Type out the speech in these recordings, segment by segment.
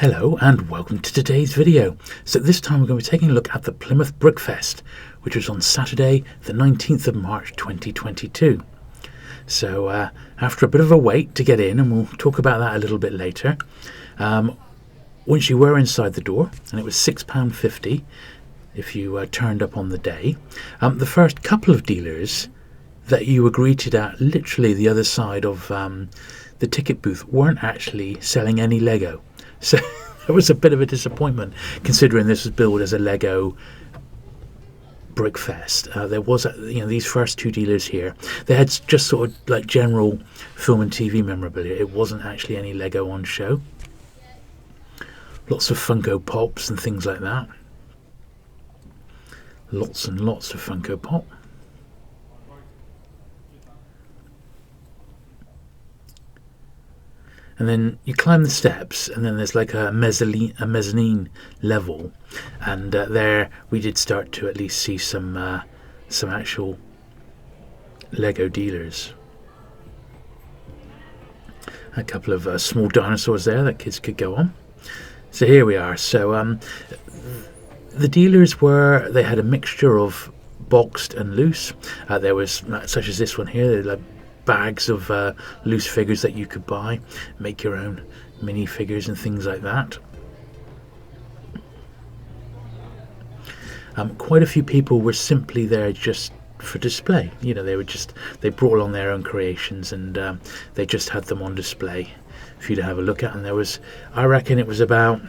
Hello and welcome to today's video. So this time we're going to be taking a look at the Plymouth Brickfest, which was on Saturday the 19th of March 2022. So after a bit of a wait to get in, and we'll talk about that a little bit later, once you were inside the door, and it was £6.50 if you turned up on the day, the first couple of dealers that you were greeted at literally the other side of the ticket booth weren't actually selling any Lego. So it was a bit of a disappointment, considering this was billed as a Lego Brickfest. There was, these first two dealers here, they had just sort of like general film and TV memorabilia. It wasn't actually any Lego on show. Lots of Funko Pops and things like that. Lots and lots of Funko Pop. And then you climb the steps, and then there's like a mezzanine level, and there we did start to at least see some actual Lego dealers. A couple of small dinosaurs there that kids could go on. So here we are. So the dealers they had a mixture of boxed and loose. There was such as this one here, like bags of loose figures that you could buy, make your own mini figures and things like that. Quite a few people were simply there just for display. They brought along their own creations, and they just had them on display for you to have a look at. And there was, I reckon it was about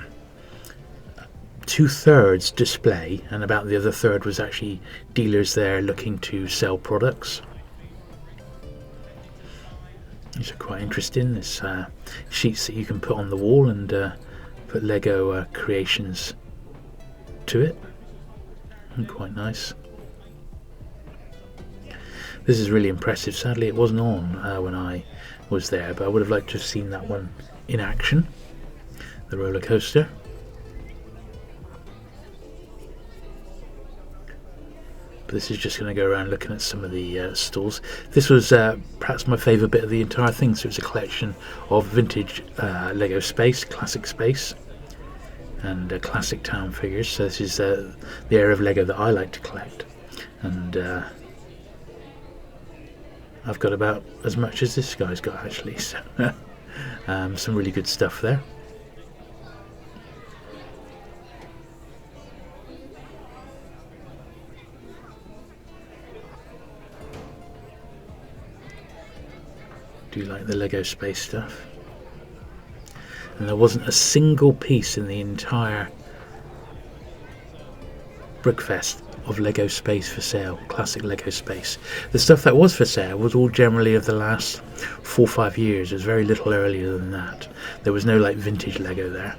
2/3 display, and about the other third was actually dealers there looking to sell products. These are quite interesting. There's sheets that you can put on the wall and put Lego creations to it. And quite nice. This is really impressive. Sadly it wasn't on when I was there, but I would have liked to have seen that one in action. The roller coaster. This is just going to go around looking at some of the stalls. This was perhaps my favourite bit of the entire thing. So it's a collection of vintage Lego space, classic space, and classic town figures. So this is the area of Lego that I like to collect, and I've got about as much as this guy's got actually. So some really good stuff there. Do like the Lego space stuff. And there wasn't a single piece in the entire Brickfest of Lego space for sale, classic Lego space. The stuff that was for sale was all generally of the last 4 or 5 years. It was very little earlier than that. There was no like vintage Lego there.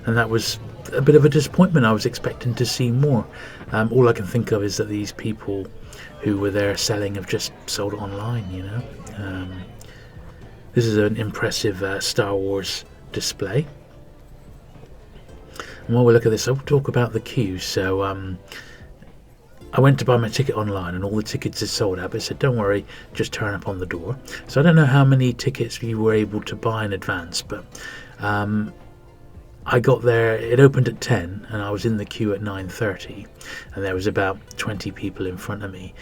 And that was a bit of a disappointment. I was expecting to see more. All I can think of is that these people who were there selling have just sold it online, This is an impressive Star Wars display. And while we look at this, I'll talk about the queues. So I went to buy my ticket online, and all the tickets are sold out, but it said don't worry, just turn up on the door. So I don't know how many tickets you were able to buy in advance, but I got there, it opened at 10, and I was in the queue at 9:30, and there was about 20 people in front of me.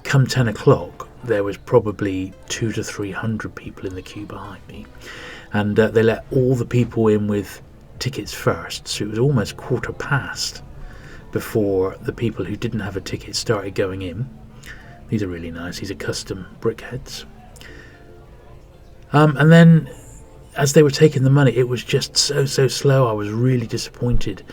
Come 10 o'clock, there was probably 200 to 300 people in the queue behind me, and they let all the people in with tickets first, so it was almost 1:15 before the people who didn't have a ticket started going in. These are really nice. These are custom brickheads. And then as they were taking the money, it was just so slow. I was really disappointed.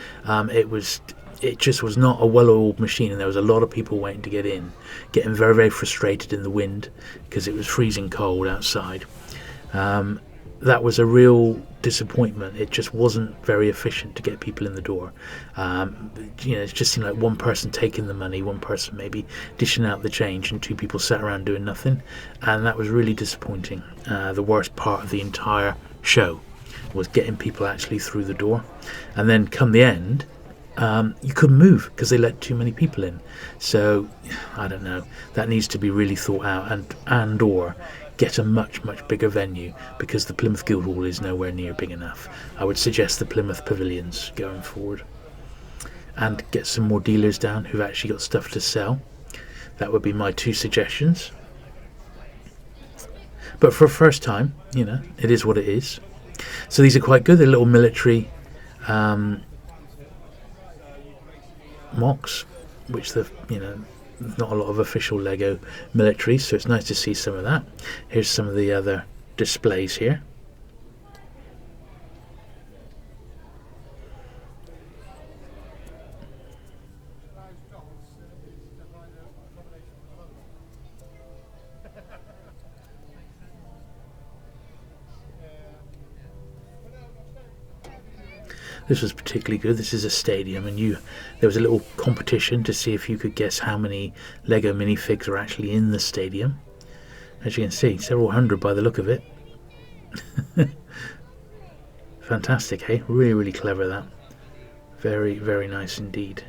It just was not a well-oiled machine, and there was a lot of people waiting to get in, getting very, very frustrated in the wind because it was freezing cold outside. That was a real disappointment. It just wasn't very efficient to get people in the door. It just seemed like one person taking the money, one person maybe dishing out the change, and 2 people sat around doing nothing, and that was really disappointing. The worst part of the entire show was getting people actually through the door, and then come the end, you couldn't move because they let too many people in. So I don't know, that needs to be really thought out, and or get a much bigger venue, because the Plymouth Guildhall is nowhere near big enough. I would suggest the Plymouth Pavilions going forward, and get some more dealers down who've actually got stuff to sell. That would be my 2 suggestions. But for a first time, you know, it is what it is. So these are quite good. They're little military mocks, which the, you know, not a lot of official Lego military, so it's nice to see some of that. Here's some of the other displays here. This was particularly good. This is a stadium, and there was a little competition to see if you could guess how many Lego minifigs are actually in the stadium. As you can see, several hundred by the look of it. Fantastic, hey? Really, really clever, that. Very, very nice indeed.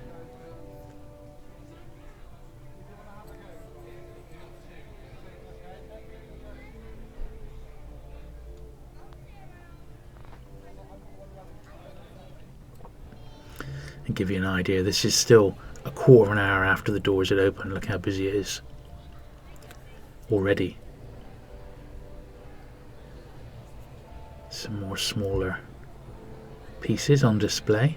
And give you an idea, this is still a quarter of an hour after the doors had opened. Look how busy it is already. Some more smaller pieces on display.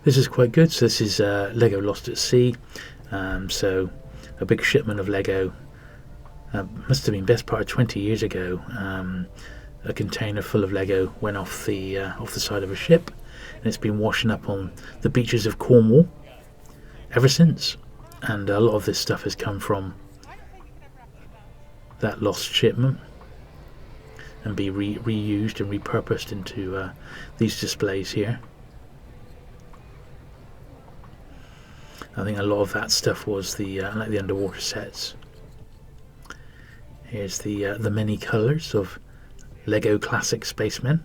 This is quite good. So this is Lego Lost at Sea. So a big shipment of Lego. Must have been best part of 20 years ago. A container full of Lego went off the side of a ship, and it's been washing up on the beaches of Cornwall ever since. And a lot of this stuff has come from that lost shipment and be reused and repurposed into these displays here. I think a lot of that stuff was like the underwater sets. Here's the many colours of Lego Classic Spacemen.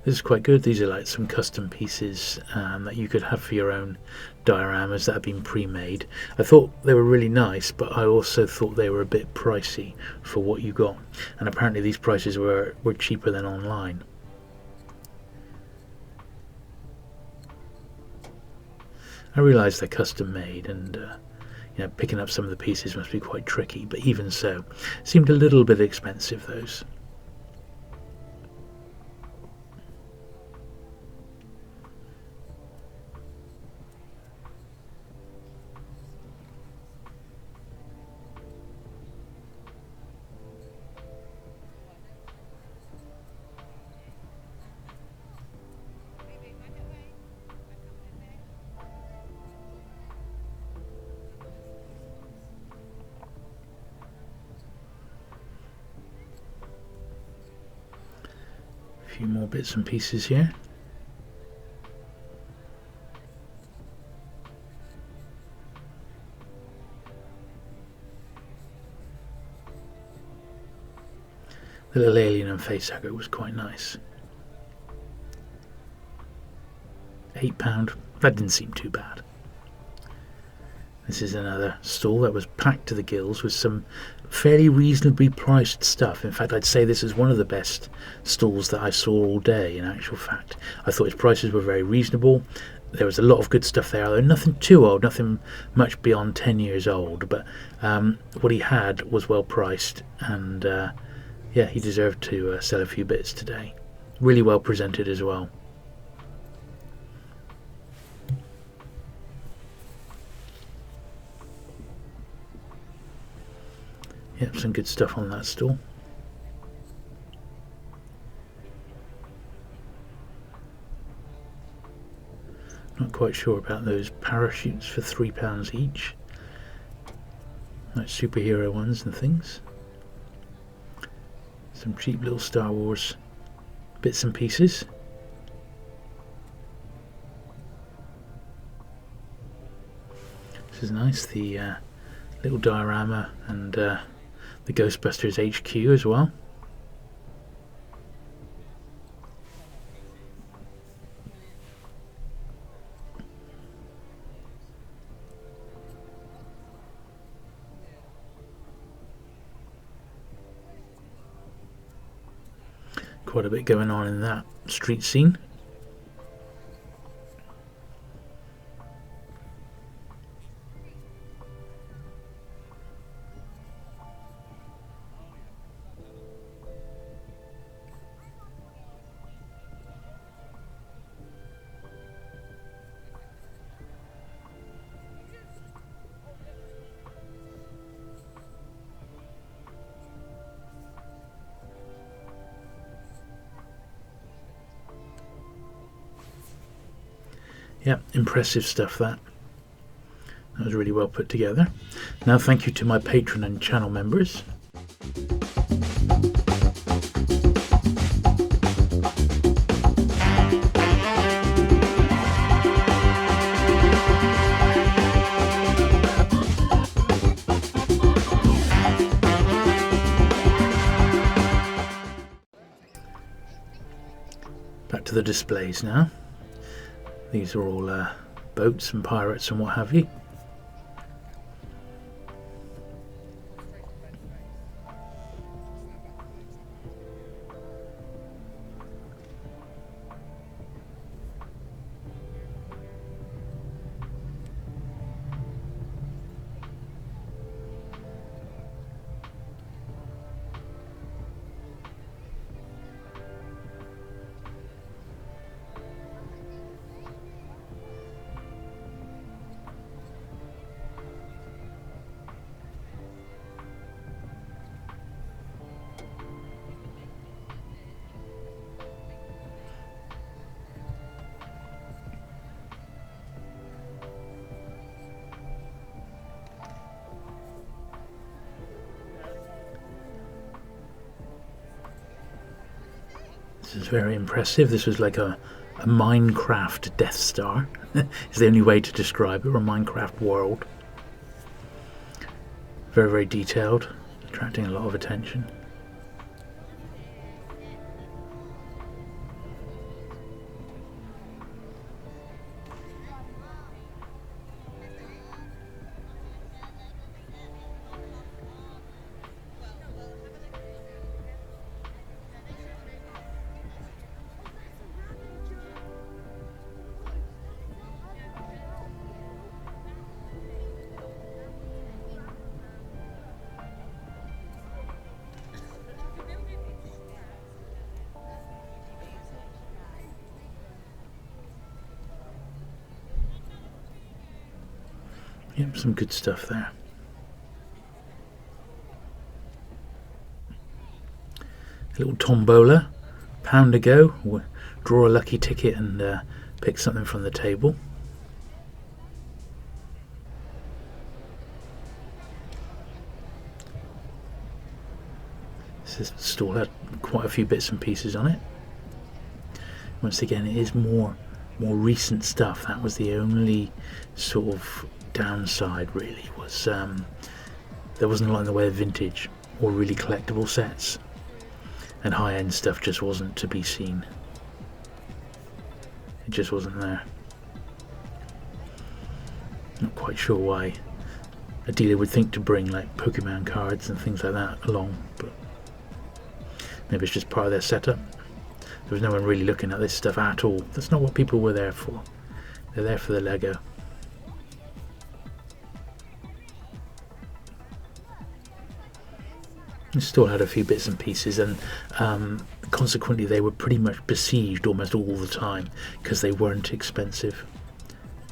This is quite good. These are like some custom pieces that you could have for your own dioramas that have been pre-made. I thought they were really nice, but I also thought they were a bit pricey for what you got. And apparently these prices were cheaper than online. I realise they're custom made, and you know, picking up some of the pieces must be quite tricky, but even so, seemed a little bit expensive, those. A few more bits and pieces here. The little alien and facehugger was quite nice. £8. That didn't seem too bad. This is another stall that was packed to the gills with some fairly reasonably priced stuff. In fact, I'd say this is one of the best stalls that I saw all day, in actual fact. I thought its prices were very reasonable. There was a lot of good stuff there, although nothing too old, nothing much beyond 10 years old. But what he had was well priced, and yeah, he deserved to sell a few bits today. Really well presented as well. Yep, some good stuff on that stall. Not quite sure about those parachutes for £3 each. Like superhero ones and things. Some cheap little Star Wars bits and pieces. This is nice, the little diorama and the Ghostbusters HQ as well. Quite a bit going on in that street scene. Yeah, impressive stuff that. That was really well put together. Now thank you to my patron and channel members. Back to the displays now. These are all boats and pirates and what have you. This is very impressive. This was like a Minecraft Death Star. Is the only way to describe it, or a Minecraft world. Very, very detailed, attracting a lot of attention. Yep, some good stuff there. A little tombola, pound to go, draw a lucky ticket and pick something from the table. This stall had quite a few bits and pieces on it. Once again, it is more recent stuff. That was the only sort of downside, really, was there wasn't a lot in the way of vintage or really collectible sets, and high-end stuff just wasn't to be seen. It just wasn't there. Not quite sure why a dealer would think to bring like Pokemon cards and things like that along, but maybe it's just part of their setup. There was no one really looking at this stuff at all. That's not what people were there for. They're there for the Lego. It still had a few bits and pieces, and consequently they were pretty much besieged almost all the time because they weren't expensive.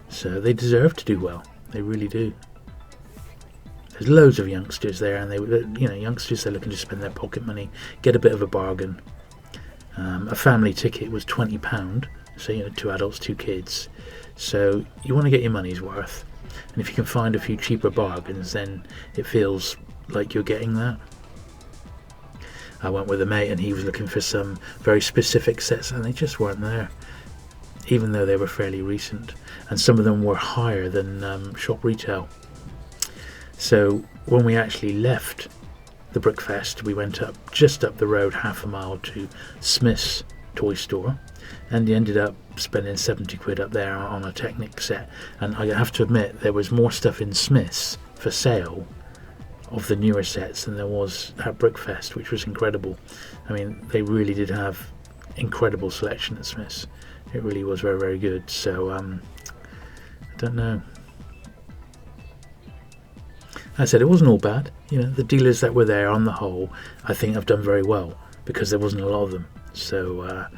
So they deserve to do well. They really do. There's loads of youngsters there, and youngsters, they're looking to spend their pocket money, get a bit of a bargain. A family ticket was £20, so 2 adults, 2 kids. So you want to get your money's worth, and if you can find a few cheaper bargains, then it feels like you're getting that. I went with a mate and he was looking for some very specific sets and they just weren't there, even though they were fairly recent, and some of them were higher than shop retail. So when we actually left the Brickfest, we went just up the road half a mile to Smith's toy store, and he ended up spending 70 quid up there on a Technic set. And I have to admit, there was more stuff in Smith's for sale of the newer sets than there was at Brickfest, which was incredible. I mean, they really did have incredible selection at Smith's. It really was very, very good. So I don't know. I said it wasn't all bad. You know, the dealers that were there on the whole, I think have done very well, because there wasn't a lot of them. So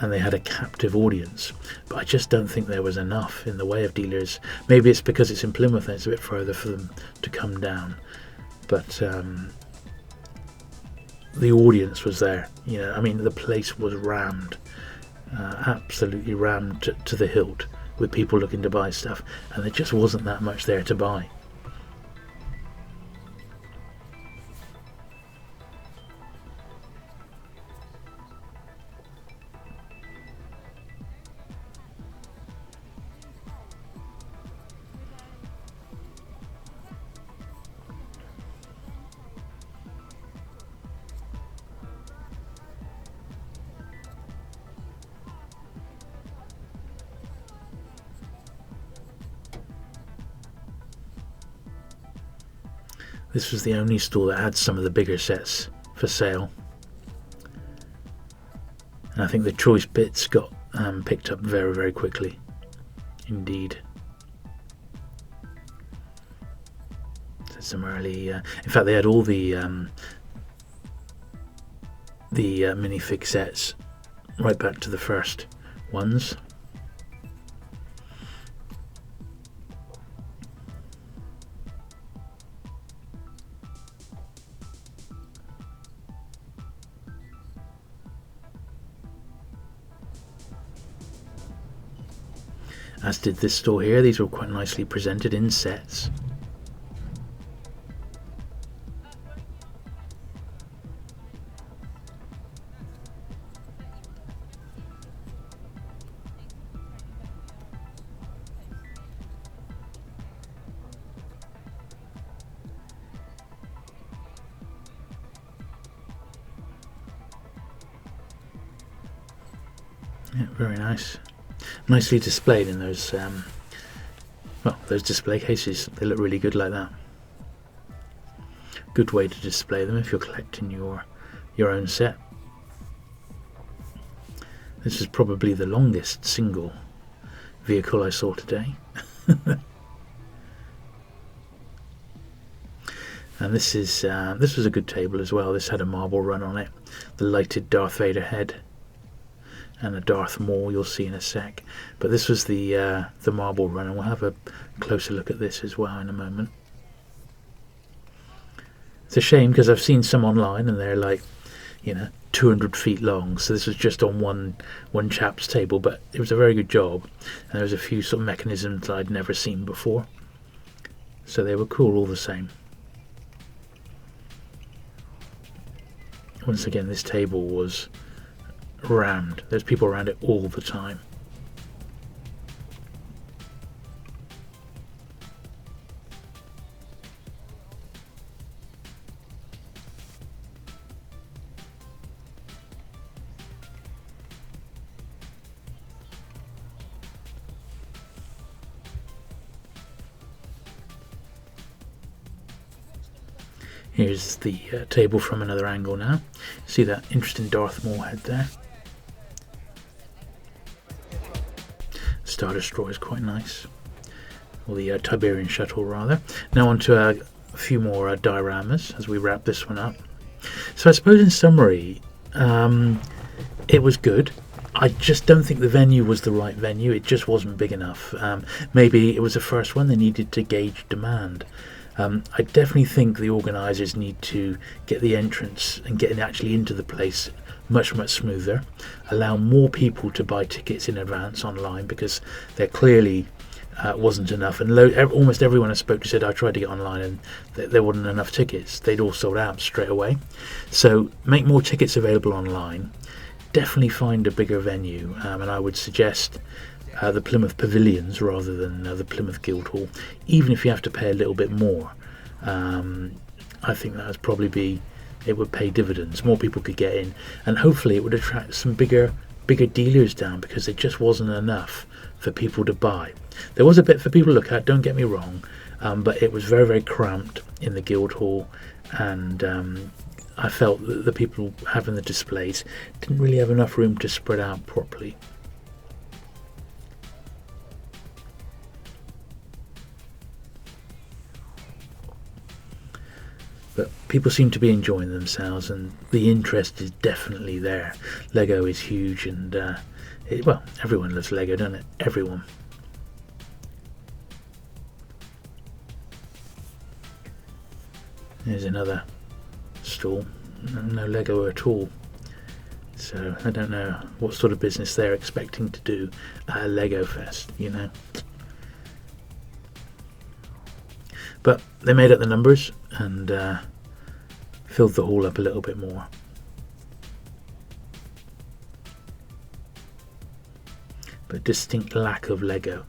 and they had a captive audience, but I just don't think there was enough in the way of dealers. Maybe it's because it's in Plymouth and it's a bit further for them to come down, but the audience was there. You know, I mean, the place was rammed, absolutely rammed to the hilt with people looking to buy stuff, and there just wasn't that much there to buy. This was the only store that had some of the bigger sets for sale, and I think the choice bits got picked up very, very quickly indeed. So some early in fact they had all the minifig sets right back to the first ones. As did this store here. These were quite nicely presented in sets. Yeah, very nice. Nicely displayed in those those display cases. They look really good like that. Good way to display them if you're collecting your own set. This is probably the longest single vehicle I saw today. And this was a good table as well. This had a marble run on it, the lighted Darth Vader head, and a Darth Maul you'll see in a sec. But this was the marble run, and we'll have a closer look at this as well in a moment. It's a shame because I've seen some online and they're like, 200 feet long. So this was just on one chap's table, but it was a very good job. And there was a few sort of mechanisms that I'd never seen before. So they were cool all the same. Once again, this table was rammed. There's people around it all the time. Here's the table from another angle now. See that interesting Darth Maul head there. Star Destroyer is quite nice. Or the Tiberian shuttle rather. Now on to a few more dioramas as we wrap this one up. So I suppose in summary, it was good. I just don't think the venue was the right venue. It just wasn't big enough. Maybe it was the first one. They needed to gauge demand. I definitely think the organisers need to get the entrance and getting actually into the place much smoother. Allow more people to buy tickets in advance online, because they're clearly wasn't enough, and almost everyone I spoke to said I tried to get online and there wasn't enough tickets. They'd all sold out straight away. So make more tickets available online. Definitely find a bigger venue, and I would suggest the Plymouth Pavilions rather than the Plymouth Guildhall, even if you have to pay a little bit more. I think that would probably be, it would pay dividends. More people could get in, and hopefully it would attract some bigger dealers down, because there just wasn't enough for people to buy. There was a bit for people to look at, don't get me wrong, but it was very, very cramped in the Guildhall, and I felt that the people having the displays didn't really have enough room to spread out properly. But people seem to be enjoying themselves, and the interest is definitely there. Lego is huge, and well, everyone loves Lego, doesn't it? Everyone. There's another stall. No Lego at all. So I don't know what sort of business they're expecting to do at a Lego Fest, you know. But they made up the numbers and filled the hall up a little bit more. But distinct lack of Lego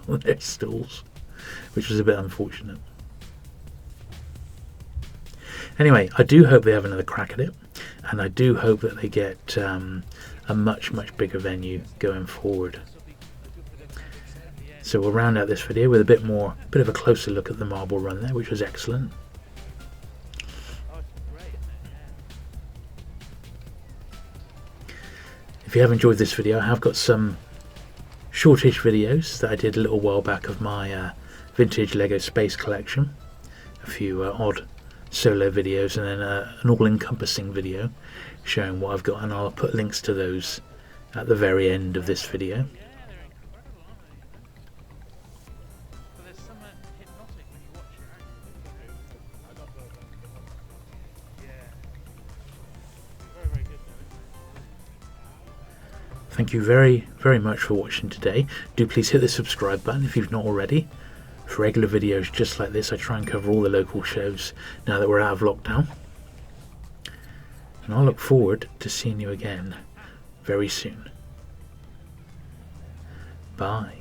on their stalls, which was a bit unfortunate. Anyway, I do hope they have another crack at it, and I do hope that they get a much bigger venue going forward. So we'll round out this video with a bit of a closer look at the marble run there, which was excellent. If you have enjoyed this video, I have got some shortish videos that I did a little while back of my vintage Lego space collection. A few odd solo videos, and then an all-encompassing video showing what I've got, and I'll put links to those at the very end of this video. Thank you very much for watching today. Do please hit the subscribe button if you've not already. For regular videos just like this, I try and cover all the local shows now that we're out of lockdown. And I look forward to seeing you again very soon. Bye.